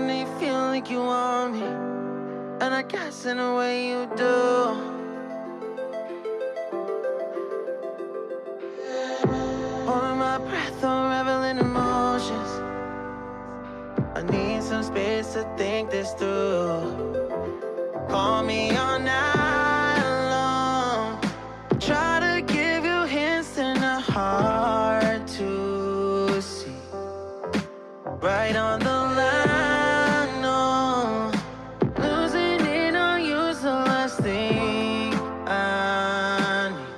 know you feel like you want me, and I guess in a way you do. Holding my breath, unraveling emotions. I need some space to think this through. Call me all night long. Try to give you hints and a hard to see. Right on the line, no. Losing it on you's the last thing I need.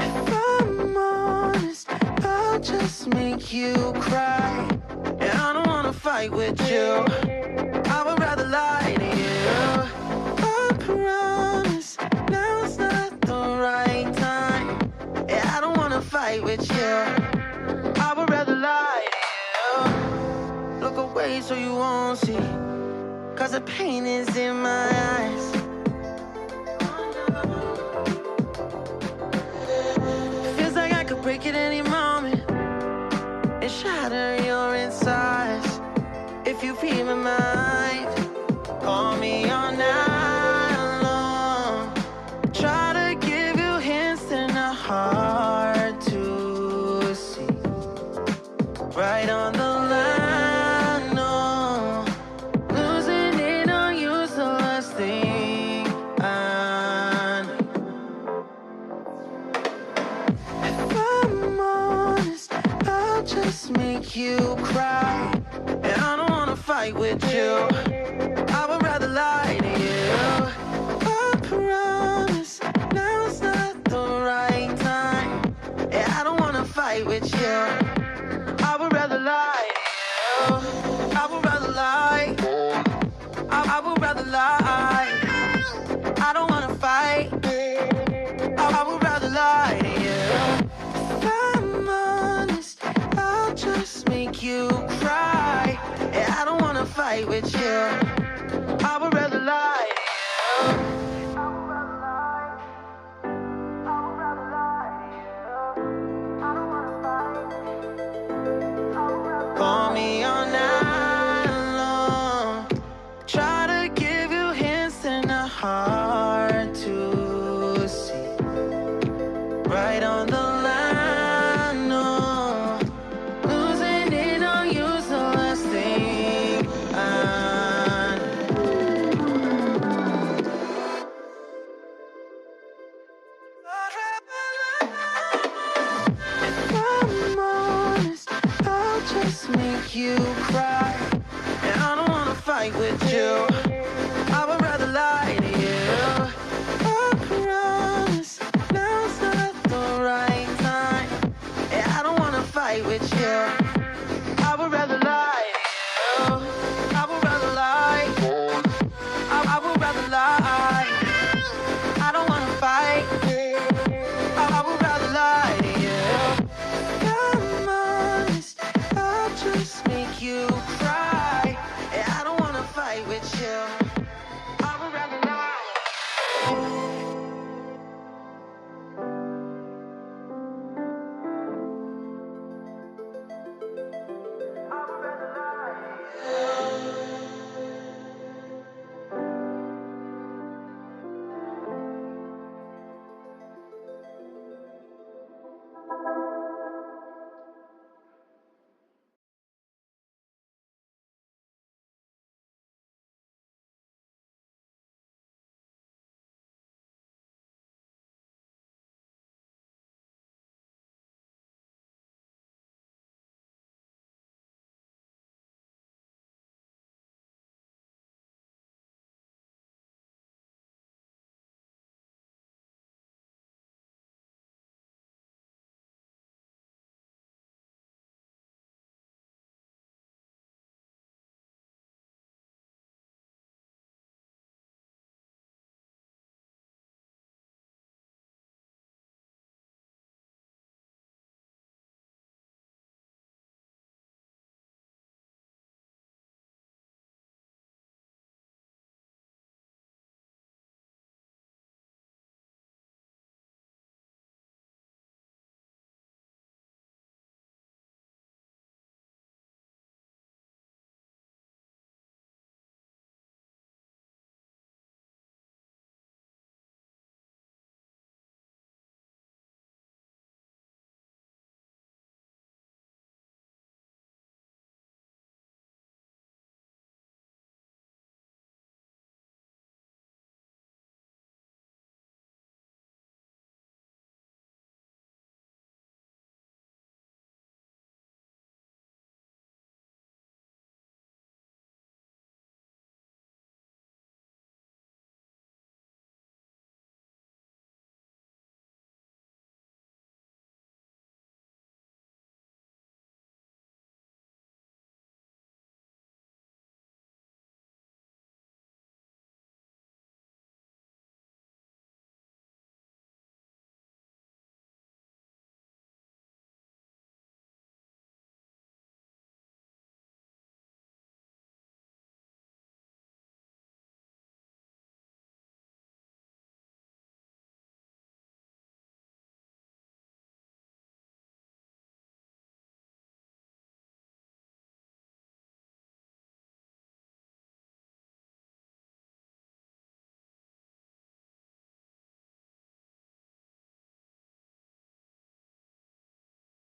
If I'm honest, I'll just make you cry. And I don't wanna fight with you. I would rather lie to you. I promise now's not the right time. Yeah, I don't wanna fight with you. I would rather lie to you. Look away so you won't see, 'cause the pain is in my eyes. Feels like I could break it any moment and shatter your insides. If you feel my mind, call me all night long. Try to give you hints and a hard to see. Right on the line, no. Losing it on you's the last thing I need. If I'm honest, I'll just make you cry. And I don't wanna fight with you. I would rather lie to you. I promise now's not the right time. Yeah, I don't wanna fight with you. I would rather lie to you. I would rather lie. I would rather lie. I don't wanna fight. I would rather lie to you. If I'm honest, I'll just make you cry. Yeah, I don't wanna fight with you. I would rather lie to you. Call me all night long. Try to give you hints and a hard to see. Right on the line, no. Losing it on you's the last thing I need. If I'm honest, I'll just make you cry. And I don't wanna fight with you. I would rather lie to you. I promise now's not the right time. Yeah, I don't wanna fight with you.